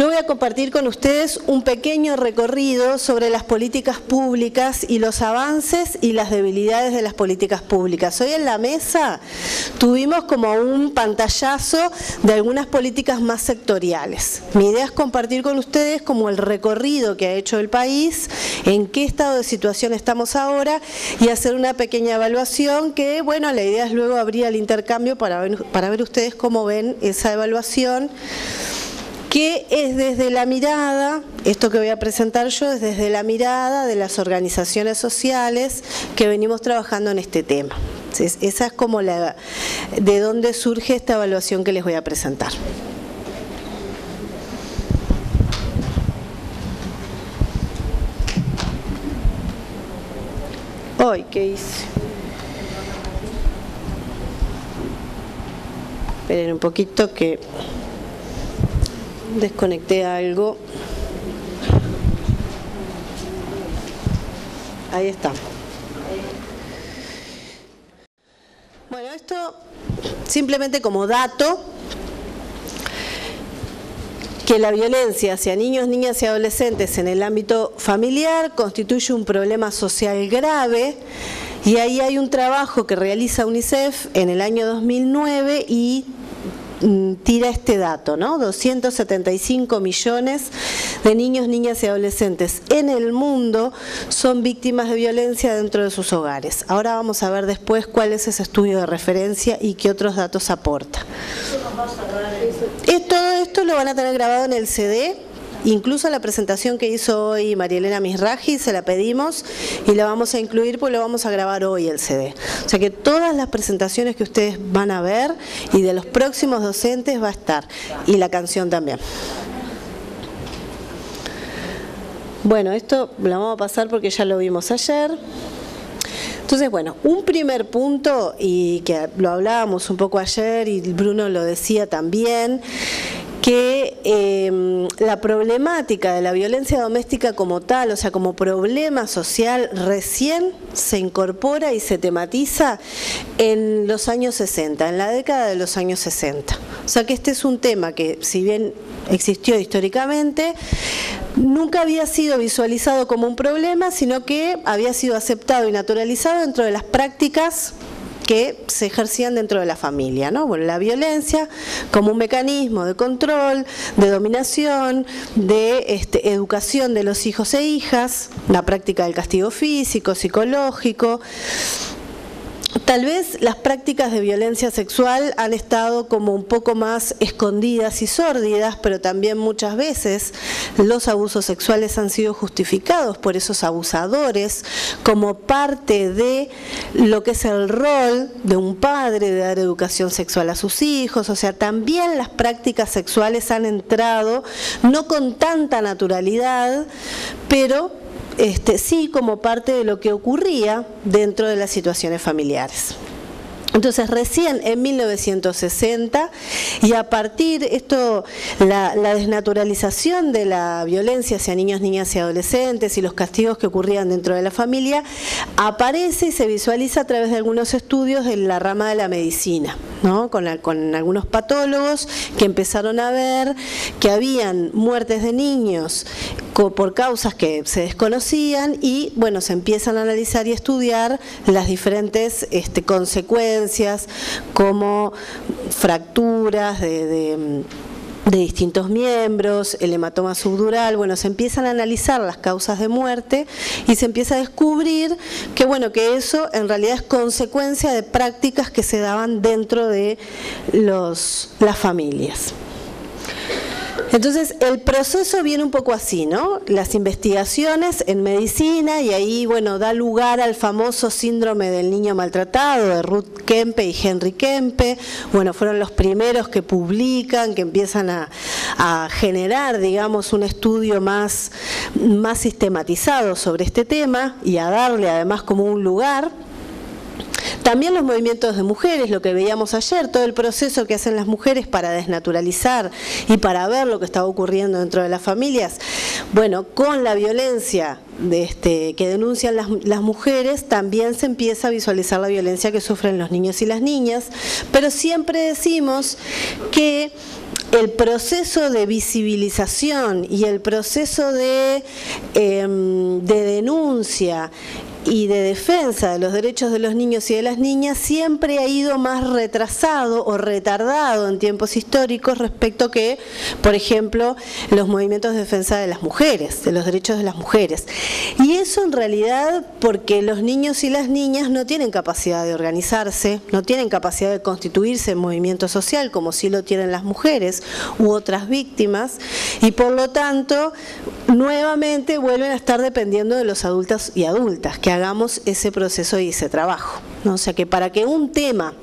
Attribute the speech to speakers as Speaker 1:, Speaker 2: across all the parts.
Speaker 1: Yo voy a compartir con ustedes un pequeño recorrido sobre las políticas públicas y los avances y las debilidades de las políticas públicas. Hoy en la mesa tuvimos como un pantallazo de algunas políticas más sectoriales. Mi idea es compartir con ustedes como el recorrido que ha hecho el país, en qué estado de situación estamos ahora y hacer una pequeña evaluación que, bueno, la idea es luego abrir el intercambio para ver ustedes cómo ven esa evaluación, que es desde la mirada, esto que voy a presentar yo es desde la mirada de las organizaciones sociales que venimos trabajando en este tema. Entonces, esa es como de dónde surge esta evaluación que les voy a presentar. Hoy, ¿qué hice? Esperen un poquito que desconecté algo. Ahí está. Bueno, esto simplemente como dato, que la violencia hacia niños, niñas y adolescentes en el ámbito familiar constituye un problema social grave, y ahí hay un trabajo que realiza UNICEF en el año 2009 y tira este dato, ¿no? 275 millones de niños, niñas y adolescentes en el mundo son víctimas de violencia dentro de sus hogares. Ahora vamos a ver después cuál es ese estudio de referencia y qué otros datos aporta. Todo esto lo van a tener grabado en el CD. Incluso la presentación que hizo hoy María Elena Misraji se la pedimos y la vamos a incluir porque lo vamos a grabar hoy el CD. O sea que todas las presentaciones que ustedes van a ver y de los próximos docentes va a estar, y la canción también. Bueno, esto lo vamos a pasar porque ya lo vimos ayer. Entonces, bueno, un primer punto, y que lo hablábamos un poco ayer y Bruno lo decía también, que la problemática de la violencia doméstica como tal, o sea, como problema social, recién se incorpora y se tematiza en los años 60, en la década de los años 60. O sea que este es un tema que, si bien existió históricamente, nunca había sido visualizado como un problema, sino que había sido aceptado y naturalizado dentro de las prácticas que se ejercían dentro de la familia, ¿no? Bueno, la violencia como un mecanismo de control, de dominación, de educación de los hijos e hijas, la práctica del castigo físico, psicológico. Tal vez las prácticas de violencia sexual han estado como un poco más escondidas y sórdidas, pero también muchas veces los abusos sexuales han sido justificados por esos abusadores como parte de lo que es el rol de un padre de dar educación sexual a sus hijos. O sea, también las prácticas sexuales han entrado, no con tanta naturalidad, pero sí como parte de lo que ocurría dentro de las situaciones familiares. Entonces recién en 1960, y a partir la desnaturalización de la violencia hacia niños, niñas y adolescentes y los castigos que ocurrían dentro de la familia, aparece y se visualiza a través de algunos estudios de la rama de la medicina, ¿no? Con algunos patólogos que empezaron a ver que habían muertes de niños por causas que se desconocían, y bueno, se empiezan a analizar y estudiar las diferentes consecuencias, como fracturas de distintos miembros, el hematoma subdural. Bueno, se empiezan a analizar las causas de muerte y se empieza a descubrir que, bueno, que eso en realidad es consecuencia de prácticas que se daban dentro de las familias. Entonces, el proceso viene un poco así, ¿no? Las investigaciones en medicina, y ahí, bueno, da lugar al famoso síndrome del niño maltratado de Ruth Kempe y Henry Kempe. Bueno, fueron los primeros que publican, que empiezan a generar, digamos, un estudio más sistematizado sobre este tema y a darle además como un lugar. También los movimientos de mujeres, lo que veíamos ayer, todo el proceso que hacen las mujeres para desnaturalizar y para ver lo que está ocurriendo dentro de las familias. Bueno, con la violencia que denuncian las mujeres, también se empieza a visualizar la violencia que sufren los niños y las niñas, pero siempre decimos que el proceso de visibilización y el proceso de denuncia y de defensa de los derechos de los niños y de las niñas siempre ha ido más retrasado o retardado en tiempos históricos respecto que, por ejemplo, los movimientos de defensa de las mujeres, de los derechos de las mujeres. Y eso en realidad porque los niños y las niñas no tienen capacidad de organizarse, no tienen capacidad de constituirse en movimiento social como sí lo tienen las mujeres u otras víctimas, y por lo tanto nuevamente vuelven a estar dependiendo de los adultos y adultas que hagamos ese proceso y ese trabajo, ¿no? O sea que para que un tema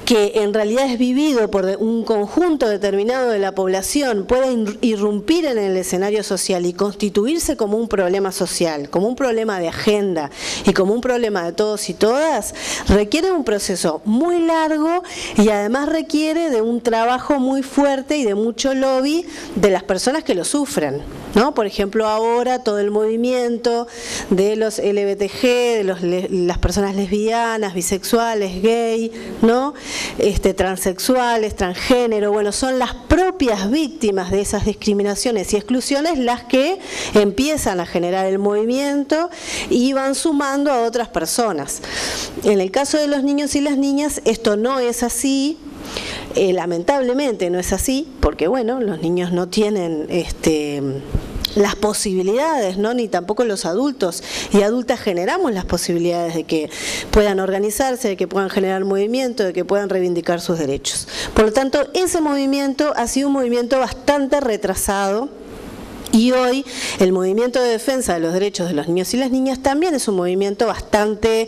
Speaker 1: que en realidad es vivido por un conjunto determinado de la población pueda irrumpir en el escenario social y constituirse como un problema social, como un problema de agenda y como un problema de todos y todas, requiere un proceso muy largo y además requiere de un trabajo muy fuerte y de mucho lobby de las personas que lo sufren, ¿no? Por ejemplo, ahora todo el movimiento de los LGBTG, de las personas lesbianas, bisexuales, gay, ¿no? Transexuales, transgénero, bueno, son las propias víctimas de esas discriminaciones y exclusiones las que empiezan a generar el movimiento y van sumando a otras personas. En el caso de los niños y las niñas esto no es así. Lamentablemente no es así, porque bueno, los niños no tienen las posibilidades, ¿no? Ni tampoco los adultos y adultas generamos las posibilidades de que puedan organizarse, de que puedan generar movimiento, de que puedan reivindicar sus derechos. Por lo tanto, ese movimiento ha sido un movimiento bastante retrasado. Y hoy el movimiento de defensa de los derechos de los niños y las niñas también es un movimiento bastante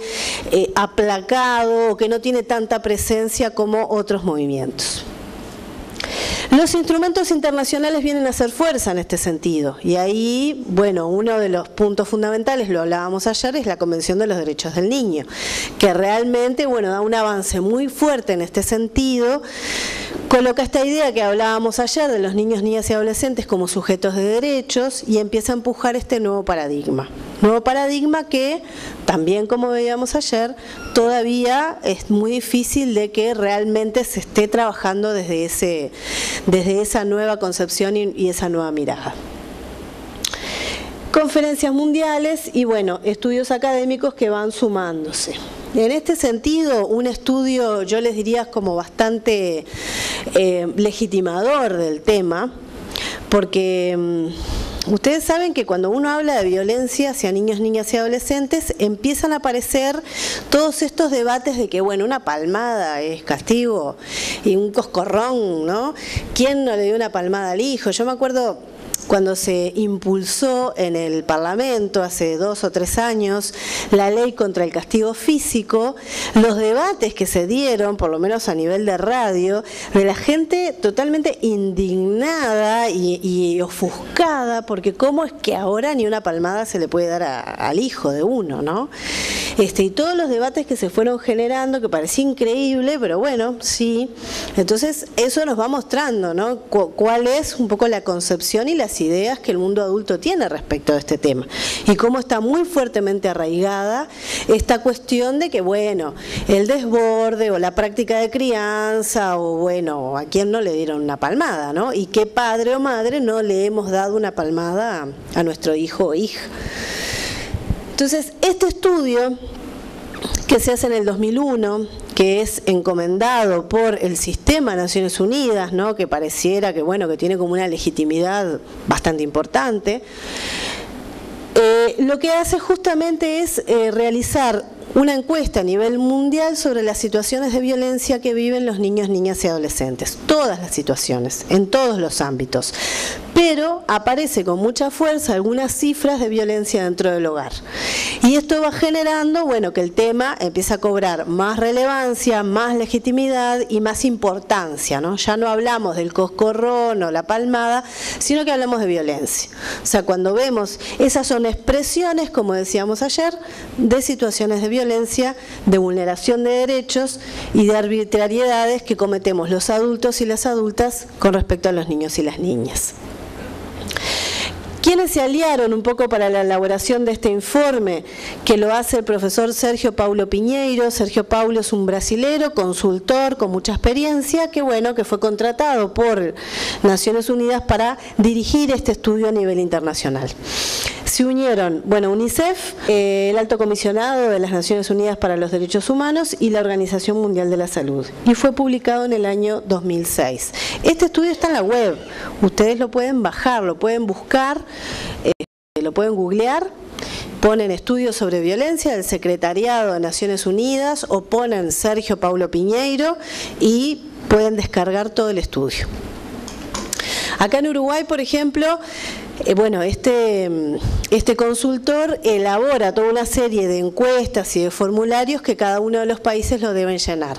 Speaker 1: aplacado, que no tiene tanta presencia como otros movimientos. Los instrumentos internacionales vienen a hacer fuerza en este sentido y ahí, bueno, uno de los puntos fundamentales, lo hablábamos ayer, es la Convención de los Derechos del Niño, que realmente, bueno, da un avance muy fuerte en este sentido, coloca esta idea que hablábamos ayer de los niños, niñas y adolescentes como sujetos de derechos y empieza a empujar este nuevo paradigma que también, como veíamos ayer, todavía es muy difícil de que realmente se esté trabajando desde esa nueva concepción y esa nueva mirada. Conferencias mundiales y bueno, estudios académicos que van sumándose. En este sentido, un estudio, yo les diría, como bastante legitimador del tema, porque ustedes saben que cuando uno habla de violencia hacia niños, niñas y adolescentes, empiezan a aparecer todos estos debates de que, bueno, una palmada es castigo y un coscorrón, ¿no? ¿Quién no le dio una palmada al hijo? Yo me acuerdo cuando se impulsó en el Parlamento hace 2 o 3 años la ley contra el castigo físico, los debates que se dieron, por lo menos a nivel de radio, de la gente totalmente indignada y ofuscada, porque cómo es que ahora ni una palmada se le puede dar al hijo de uno, ¿no? Y todos los debates que se fueron generando, que parecía increíble, pero bueno, sí. Entonces eso nos va mostrando, ¿no? Cuál es un poco la concepción y las ideas que el mundo adulto tiene respecto a este tema y cómo está muy fuertemente arraigada esta cuestión de que, bueno, el desborde o la práctica de crianza o, bueno, a quién no le dieron una palmada, ¿no? Y qué padre o madre no le hemos dado una palmada a nuestro hijo o hija. Entonces, este estudio que se hace en el 2001, que es encomendado por el Sistema de Naciones Unidas, ¿no? Que pareciera que, bueno, que tiene como una legitimidad bastante importante, lo que hace justamente es realizar una encuesta a nivel mundial sobre las situaciones de violencia que viven los niños, niñas y adolescentes. Todas las situaciones, en todos los ámbitos. pero aparece con mucha fuerza algunas cifras de violencia dentro del hogar. Y esto va generando, bueno, que el tema empieza a cobrar más relevancia, más legitimidad y más importancia, ¿no? Ya no hablamos del coscorrón o la palmada, sino que hablamos de violencia. O sea, cuando vemos, esas son expresiones, como decíamos ayer, de situaciones de violencia, de vulneración de derechos y de arbitrariedades que cometemos los adultos y las adultas con respecto a los niños y las niñas. ¿Quiénes se aliaron un poco para la elaboración de este informe? Que lo hace el profesor Sergio Paulo Pinheiro. Sergio Paulo es un brasilero, consultor con mucha experiencia, que bueno, que fue contratado por Naciones Unidas para dirigir este estudio a nivel internacional. Se unieron, bueno, UNICEF, el Alto Comisionado de las Naciones Unidas para los Derechos Humanos y la Organización Mundial de la Salud. Y fue publicado en el año 2006. Este estudio está en la web. Ustedes lo pueden bajar, lo pueden buscar, lo pueden googlear. Ponen estudios sobre violencia del Secretariado de Naciones Unidas o ponen Sergio Paulo Pinheiro y pueden descargar todo el estudio. Acá en Uruguay, por ejemplo, bueno, este consultor elabora toda una serie de encuestas y de formularios que cada uno de los países lo deben llenar.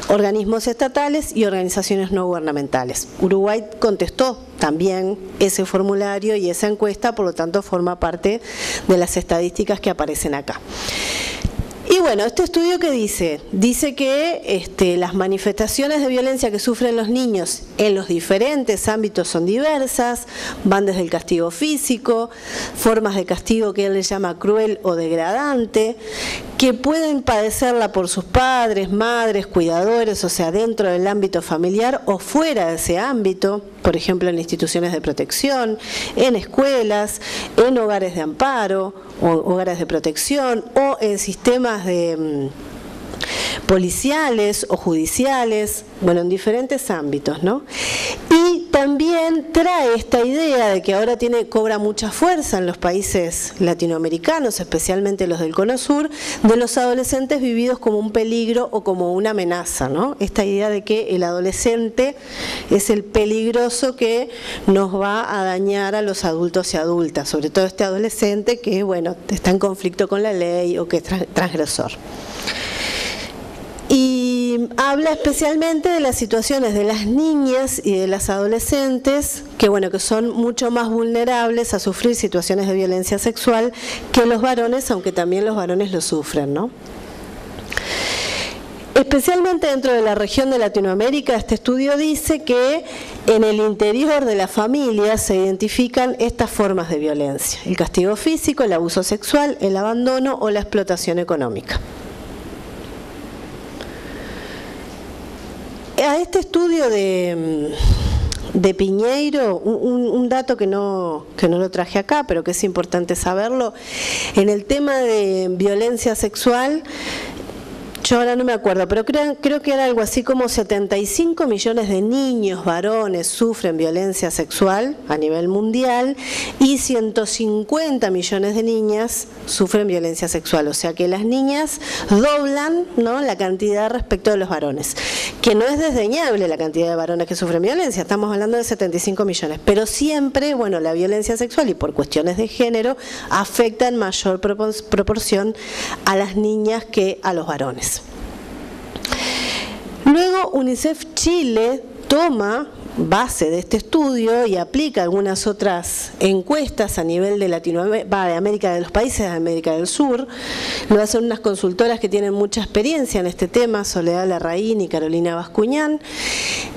Speaker 1: Organismos estatales y organizaciones no gubernamentales. Uruguay contestó también ese formulario y esa encuesta, por lo tanto forma parte de las estadísticas que aparecen acá. Y bueno, este estudio ¿qué dice? Dice que las manifestaciones de violencia que sufren los niños en los diferentes ámbitos son diversas, van desde el castigo físico, formas de castigo que él le llama cruel o degradante, que pueden padecerla por sus padres, madres, cuidadores, o sea, dentro del ámbito familiar o fuera de ese ámbito, por ejemplo en instituciones de protección, en escuelas, en hogares de amparo, o hogares de protección, o en sistemas de policiales o judiciales, bueno, en diferentes ámbitos, ¿no? Y también trae esta idea de que ahora cobra mucha fuerza en los países latinoamericanos, especialmente los del Cono Sur, de los adolescentes vividos como un peligro o como una amenaza, ¿no? Esta idea de que el adolescente es el peligroso que nos va a dañar a los adultos y adultas, sobre todo este adolescente que, bueno, está en conflicto con la ley o que es transgresor. Y habla especialmente de las situaciones de las niñas y de las adolescentes que, bueno, que son mucho más vulnerables a sufrir situaciones de violencia sexual que los varones, aunque también los varones lo sufren, ¿no? Especialmente dentro de la región de Latinoamérica, este estudio dice que en el interior de la familia se identifican estas formas de violencia: el castigo físico, el abuso sexual, el abandono o la explotación económica. A este estudio de Pinheiro, un dato que no lo traje acá, pero que es importante saberlo, en el tema de violencia sexual, yo ahora no me acuerdo, pero creo que era algo así como 75 millones de niños varones sufren violencia sexual a nivel mundial y 150 millones de niñas sufren violencia sexual. O sea que las niñas doblan, ¿no?, la cantidad respecto de los varones. Que no es desdeñable la cantidad de varones que sufren violencia, estamos hablando de 75 millones. Pero siempre, bueno, la violencia sexual y por cuestiones de género afecta en mayor proporción a las niñas que a los varones. Luego UNICEF Chile toma base de este estudio y aplica algunas otras encuestas a nivel de Latinoamérica, de América, de los países de América del Sur. Lo hacen unas consultoras que tienen mucha experiencia en este tema, Soledad Larraín y Carolina Bascuñán,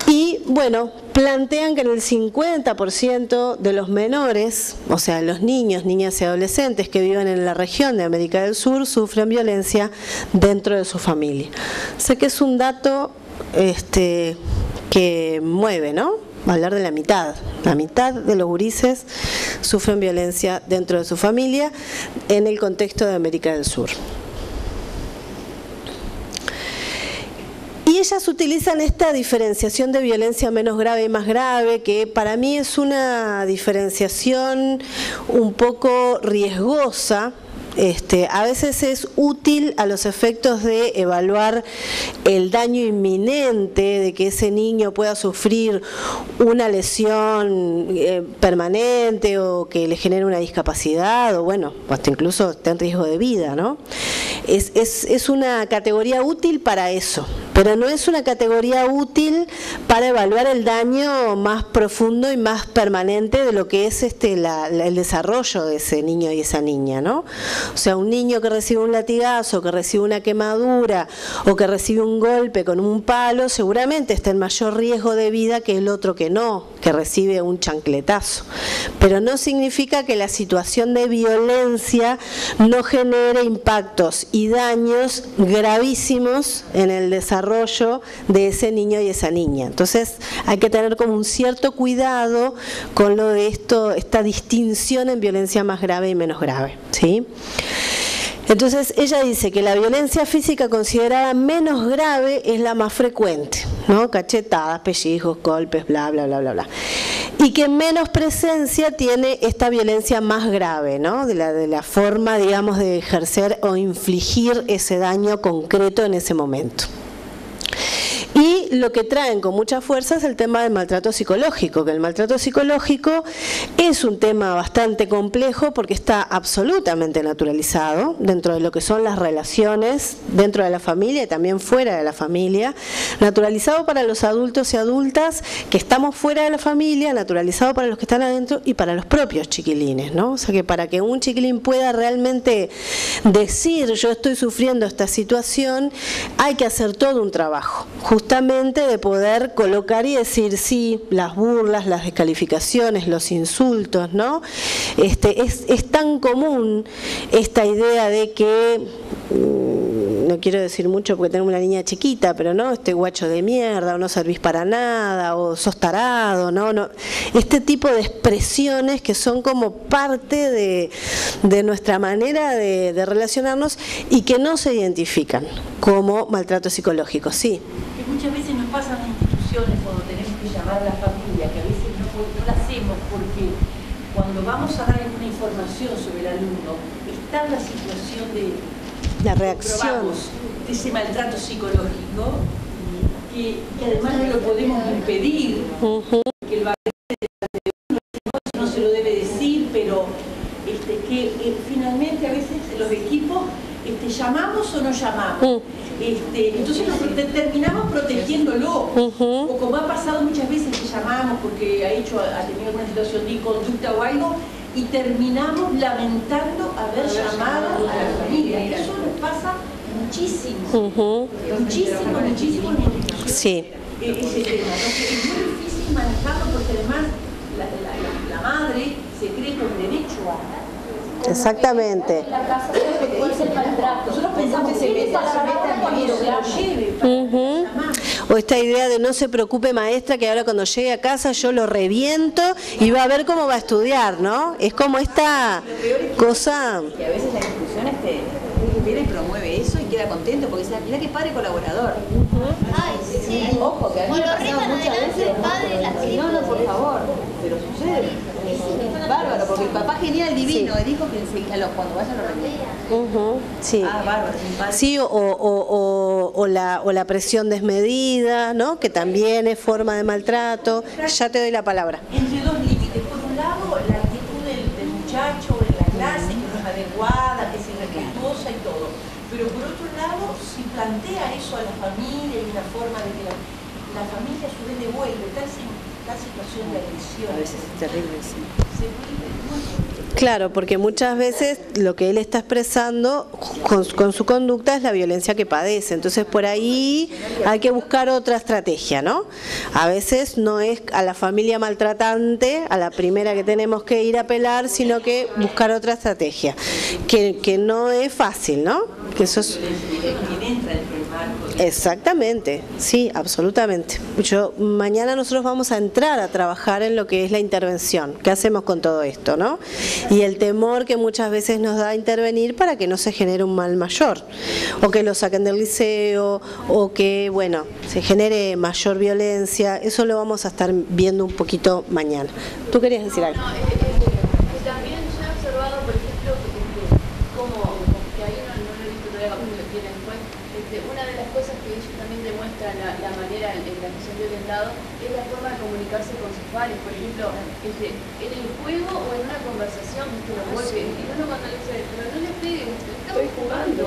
Speaker 1: y bueno, plantean que en el 50% de los menores, o sea, los niños, niñas y adolescentes que viven en la región de América del Sur, sufren violencia dentro de su familia. Sé que es un dato que mueve, ¿no? Hablar de la mitad de los gurises sufren violencia dentro de su familia en el contexto de América del Sur. Y ellas utilizan esta diferenciación de violencia menos grave y más grave, que para mí es una diferenciación un poco riesgosa, A veces es útil a los efectos de evaluar el daño inminente, de que ese niño pueda sufrir una lesión permanente o que le genere una discapacidad o bueno, hasta incluso esté en riesgo de vida, ¿no? Es una categoría útil para eso, pero no es una categoría útil para evaluar el daño más profundo y más permanente de lo que es el desarrollo de ese niño y esa niña, ¿no? O sea, un niño que recibe un latigazo, que recibe una quemadura o que recibe un golpe con un palo, seguramente está en mayor riesgo de vida que el otro que no, que recibe un chancletazo. Pero no significa que la situación de violencia no genere impactos y daños gravísimos en el desarrollo de ese niño y esa niña. Entonces hay que tener como un cierto cuidado con lo de esta distinción en violencia más grave y menos grave, ¿sí? Entonces ella dice que la violencia física considerada menos grave es la más frecuente, ¿no? Cachetadas, pellizcos, golpes, bla, bla, bla, bla, bla. Y que menos presencia tiene esta violencia más grave, ¿no? De la forma, digamos, de ejercer o infligir ese daño concreto en ese momento. Y lo que traen con mucha fuerza es el tema del maltrato psicológico, que el maltrato psicológico es un tema bastante complejo porque está absolutamente naturalizado dentro de lo que son las relaciones dentro de la familia y también fuera de la familia, naturalizado para los adultos y adultas que estamos fuera de la familia, naturalizado para los que están adentro y para los propios chiquilines, ¿no? O sea que para que un chiquilín pueda realmente decir yo estoy sufriendo esta situación, hay que hacer todo un trabajo, justamente de poder colocar y decir sí, las burlas, las descalificaciones, los insultos, ¿no? Es tan común esta idea de que, no quiero decir mucho porque tengo una niña chiquita, pero no, guacho de mierda, o no servís para nada, o sos tarado, no, este tipo de expresiones que son como parte de nuestra manera de relacionarnos y que no se identifican como maltrato psicológico, sí.
Speaker 2: Muchas veces nos pasan las instituciones cuando tenemos que llamar a la familia, que a veces no lo hacemos porque cuando vamos a dar alguna información sobre el alumno, está en la situación de
Speaker 1: la reacción
Speaker 2: de ese maltrato psicológico, que además no lo podemos impedir, que lo no se lo debe decir, pero que finalmente a veces los equipos llamamos o no llamamos. Entonces nos terminamos protegiéndolo, o como ha pasado muchas veces que llamamos porque ha tenido alguna situación de inconducta o algo y terminamos lamentando haber llamado a la familia. Eso nos pasa muchísimo, muchísimo.
Speaker 1: Sí.
Speaker 2: Ese tema. Entonces es muy difícil manejarlo porque además la madre se cree con derecho a...
Speaker 1: Exactamente.
Speaker 2: Nosotros pensamos que se meta en mi vida, que lo lleve.
Speaker 1: O esta idea de no se preocupe maestra, que ahora cuando llegue a casa yo lo reviento y va a ver cómo va a estudiar, ¿no? Es como esta cosa...
Speaker 3: Que a veces la institución viene y promueve eso y queda contento porque dice, mirá que padre colaborador.
Speaker 4: Ay, sí.
Speaker 3: Ojo, que a mí me ha pasado muchas veces. No, por favor, pero sucede. Bárbaro, porque el papá genial, divino, sí. Dijo que enseguida cuando vaya lo remite.
Speaker 1: Sí.
Speaker 3: Bárbaro.
Speaker 1: Sí, o la presión desmedida, ¿no? Que también es forma de maltrato. Ya te doy la palabra.
Speaker 2: Entre dos límites. Por un lado, la actitud del muchacho en la clase, que no es adecuada, que es irrespetuosa y todo. Pero por otro lado, si plantea eso a la familia y una forma de que la familia a su vez devuelve tal situación de agresión.
Speaker 3: A veces es terrible, sí.
Speaker 1: Claro, porque muchas veces lo que él está expresando con su conducta es la violencia que padece. Entonces por ahí hay que buscar otra estrategia, ¿no? A veces no es a la familia maltratante, a la primera que tenemos que ir a apelar, sino que buscar otra estrategia, que no es fácil, ¿no? Que eso es... Exactamente, sí, absolutamente. Mañana nosotros vamos a entrar a trabajar en lo que es la intervención. ¿Qué hacemos con todo esto, no? Y el temor que muchas veces nos da a intervenir para que no se genere un mal mayor, o que lo saquen del liceo, o que, bueno, se genere mayor violencia. Eso lo vamos a estar viendo un poquito mañana. ¿Tú querías decir algo?
Speaker 4: También se ha observado, por ejemplo,
Speaker 5: como que ahí no lo he visto todavía, capaz que lo tienen después. Una de las cosas que ellos también demuestran la manera en la que son violentados es la forma de comunicarse con sus pares. Por ejemplo, en el juego o en una conversación, los golpes. Y uno cuando le dice, pero no le pegues, estamos jugando.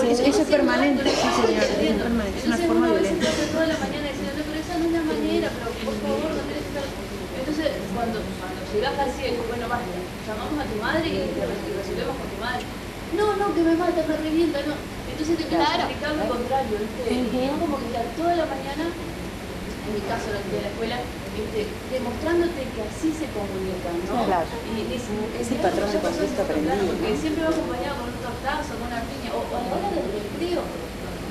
Speaker 3: Sí, eso es permanente, sí señor, es permanente, es una forma violenta.
Speaker 5: Toda la mañana diciendo, pero esa no es la manera, pero por favor no tenés que estar. Entonces, cuando llegás así, bueno, basta, llamamos a tu madre y resolvemos con tu madre. No, que me mata, me revienta, no. Entonces te empiezas a explicar lo contrario, ¿viste? Y es como que estar toda la mañana, en mi caso de la escuela, demostrándote que así se comunican, ¿no?
Speaker 3: Claro.
Speaker 5: Y
Speaker 3: es el patrón de conducta aprendido, ¿no?
Speaker 5: Porque siempre va acompañado con un tortazo, con una piña, o a la hora del recreo.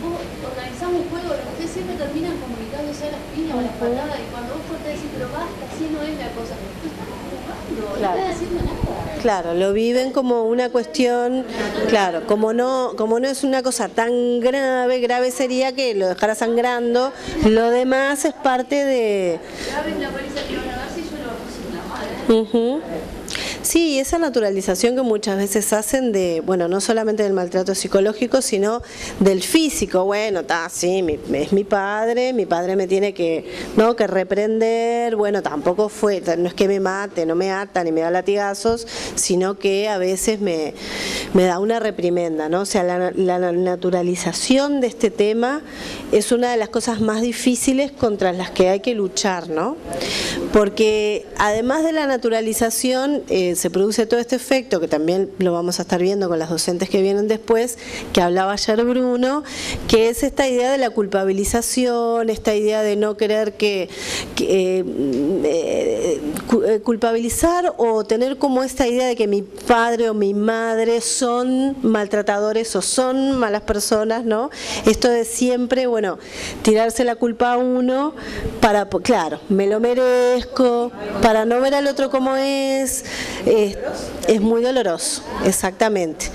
Speaker 5: Vos organizamos un juego, los que ustedes siempre terminan comunicándose a las piñas o a las patadas, y cuando vos cortás decís, pero basta, así no es la cosa. No estamos jugando, no estás haciendo nada.
Speaker 1: Claro, lo viven como una cuestión, claro, como no es una cosa tan grave sería que lo dejara sangrando, lo demás es parte de...
Speaker 5: Grave es la paliza que van a dar si yo lo puse en la madre.
Speaker 1: Sí, esa naturalización que muchas veces hacen de, bueno, no solamente del maltrato psicológico, sino del físico. Bueno, sí, es mi padre me tiene que reprender, bueno, tampoco fue, no es que me mate, no me ata ni me da latigazos, sino que a veces me da una reprimenda, ¿no? O sea, la naturalización de este tema es una de las cosas más difíciles contra las que hay que luchar, ¿no? Porque además de la naturalización, se produce todo este efecto, que también lo vamos a estar viendo con las docentes que vienen después, que hablaba ayer Bruno, que es esta idea de la culpabilización, esta idea de no querer culpabilizar o tener como esta idea de que mi padre o mi madre son maltratadores o son malas personas, ¿no? Esto de siempre, bueno, tirarse la culpa a uno para, claro, me lo merezco, para no ver al otro como es muy doloroso, exactamente.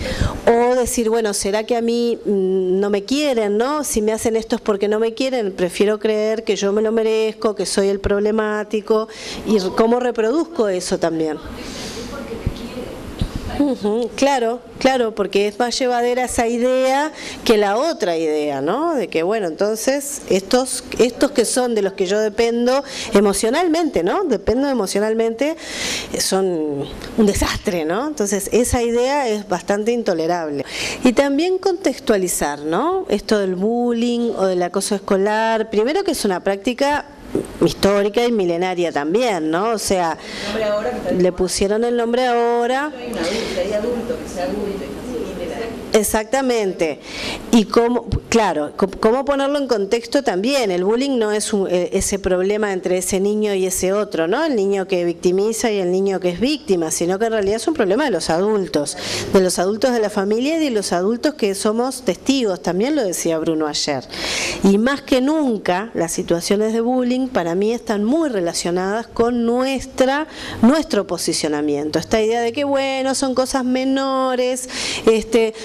Speaker 1: O decir, bueno, ¿será que a mí no me quieren, no? Si me hacen esto es porque no me quieren, prefiero creer que yo me lo merezco, que soy el problemático, y cómo reproduzco eso también. Claro, porque es más llevadera esa idea que la otra idea, ¿no? De que, bueno, entonces estos que son de los que yo dependo emocionalmente, ¿no? Dependo emocionalmente, son un desastre, ¿no? Entonces esa idea es bastante intolerable. Y también contextualizar, ¿no? Esto del bullying o del acoso escolar, primero que es una práctica histórica y milenaria también, ¿no? O sea, le pusieron el nombre ahora. Exactamente. Y cómo ponerlo en contexto también. El bullying no es ese problema entre ese niño y ese otro, ¿no? El niño que victimiza y el niño que es víctima, sino que en realidad es un problema de los adultos de la familia y de los adultos que somos testigos, también lo decía Bruno ayer. Y más que nunca, las situaciones de bullying para mí están muy relacionadas con nuestro posicionamiento. Esta idea de que, bueno, son cosas menores,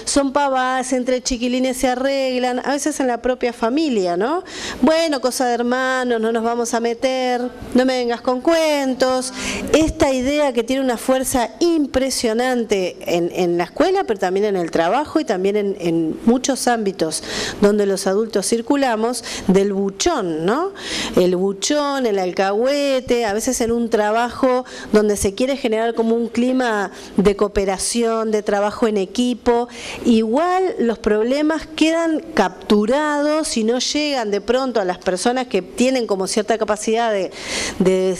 Speaker 1: son pavadas, entre chiquilines se arreglan, a veces en la propia familia, ¿no? Bueno, cosa de hermanos, no nos vamos a meter, no me vengas con cuentos. Esta idea que tiene una fuerza impresionante en la escuela, pero también en el trabajo y también en muchos ámbitos donde los adultos circulamos, del buchón, ¿no? El buchón, el alcahuete, a veces en un trabajo donde se quiere generar como un clima de cooperación, de trabajo en equipo. Igual los problemas quedan capturados y no llegan de pronto a las personas que tienen como cierta capacidad de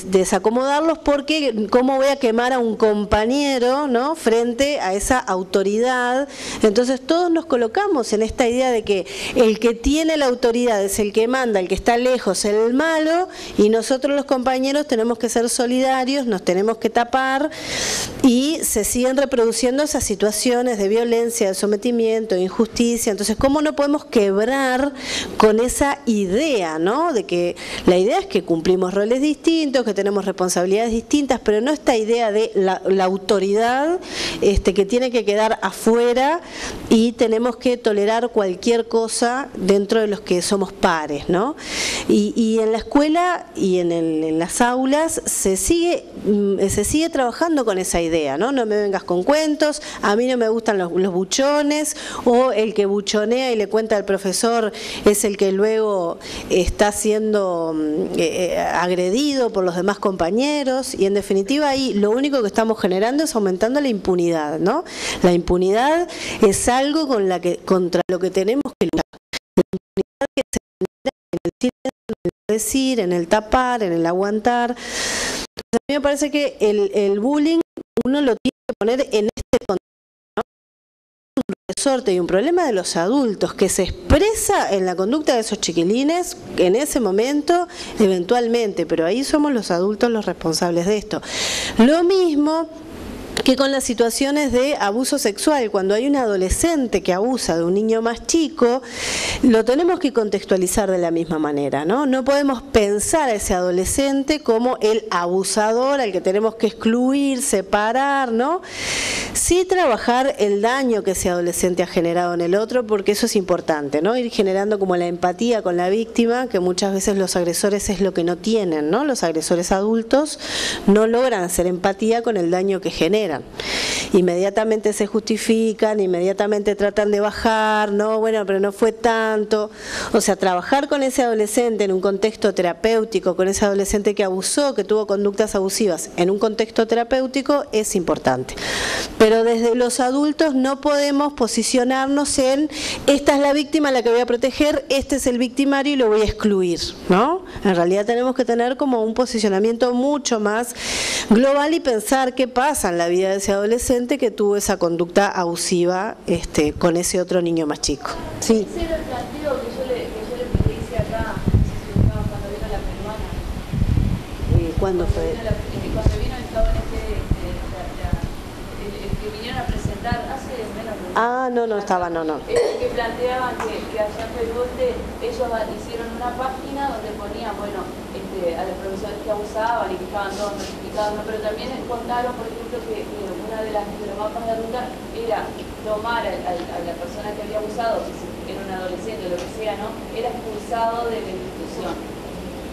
Speaker 1: desacomodarlos, porque cómo voy a quemar a un compañero, ¿no? Frente a esa autoridad. Entonces todos nos colocamos en esta idea de que el que tiene la autoridad es el que manda, el que está lejos, el malo, y nosotros los compañeros tenemos que ser solidarios, nos tenemos que tapar, y se siguen reproduciendo esas situaciones de violencia, de sometimiento, de injusticia. Entonces, ¿cómo no podemos quebrar con esa idea, ¿no? De que la idea es que cumplimos roles distintos, que tenemos responsabilidades distintas, pero no esta idea de la autoridad que tiene que quedar afuera y tenemos que tolerar cualquier cosa dentro de los que somos pares, ¿no? Y en la escuela y en las aulas se sigue trabajando con esa idea, ¿no? No me vengas con cuentos, a mí no me gustan los buchones, o el que buchonea y le cuenta al profesor es el que luego está siendo agredido por los demás compañeros, y en definitiva ahí lo único que estamos generando es aumentando la impunidad, ¿no? La impunidad es algo contra lo que tenemos que luchar. La impunidad que se genera en el silencio, en el decir, en el tapar, en el aguantar. Entonces, a mí me parece que el bullying uno lo tiene que poner en este contexto, ¿no? Un resorte y un problema de los adultos que se expresa en la conducta de esos chiquilines en ese momento, eventualmente, pero ahí somos los adultos los responsables de esto. Lo mismo que con las situaciones de abuso sexual. Cuando hay un adolescente que abusa de un niño más chico, lo tenemos que contextualizar de la misma manera, ¿no? No podemos pensar a ese adolescente como el abusador al que tenemos que excluir, separar, ¿no? Sí trabajar el daño que ese adolescente ha generado en el otro, porque eso es importante, ¿no? Ir generando como la empatía con la víctima, que muchas veces los agresores es lo que no tienen, ¿no? Los agresores adultos no logran hacer empatía con el daño que generan. Inmediatamente se justifican, inmediatamente tratan de bajar, no, bueno, pero no fue tanto. O sea, trabajar con ese adolescente en un contexto terapéutico, con ese adolescente que abusó, que tuvo conductas abusivas en un contexto terapéutico, es importante. Pero desde los adultos no podemos posicionarnos en esta es la víctima a la que voy a proteger, este es el victimario y lo voy a excluir, ¿no? En realidad tenemos que tener como un posicionamiento mucho más global y pensar qué pasa en la vida de ese adolescente que tuvo esa conducta abusiva con ese otro niño más chico. Sí.
Speaker 5: Ese era el planteo que yo le hice acá, cuando vino la peruana.
Speaker 1: ¿Cuándo fue?
Speaker 5: Cuando vino el joven el que vinieron a presentar hace menos de un año.
Speaker 1: No estaba, no.
Speaker 5: Que planteaban que allá en Perú ellos hicieron una página donde ponían, bueno, a los profesores que abusaban y que estaban todos notificados, ¿no? Pero también contaron, por ejemplo, que una de los mapas de ruta era tomar a la persona que había abusado, si era un adolescente o lo que sea, ¿no? Era expulsado de la institución.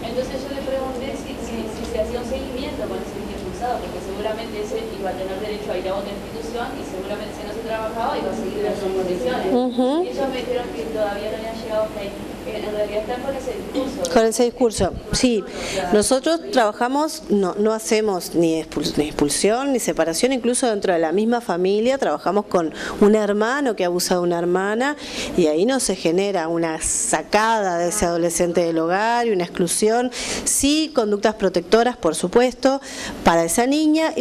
Speaker 5: Entonces yo le pregunté si se hacía un seguimiento con ese niño expulsado, porque seguramente ese iba a tener derecho a ir a otra institución y seguramente si no se trabajaba iba a seguir en las mismas condiciones. Y ellos me dijeron que todavía no habían llegado hasta ahí. En realidad están con ese discurso.
Speaker 1: Con ese discurso, sí. Nosotros trabajamos, no hacemos ni expulsión ni separación, incluso dentro de la misma familia trabajamos con un hermano que abusa de una hermana y ahí no se genera una sacada de ese adolescente del hogar y una exclusión. Sí, conductas protectoras, por supuesto, para esa niña.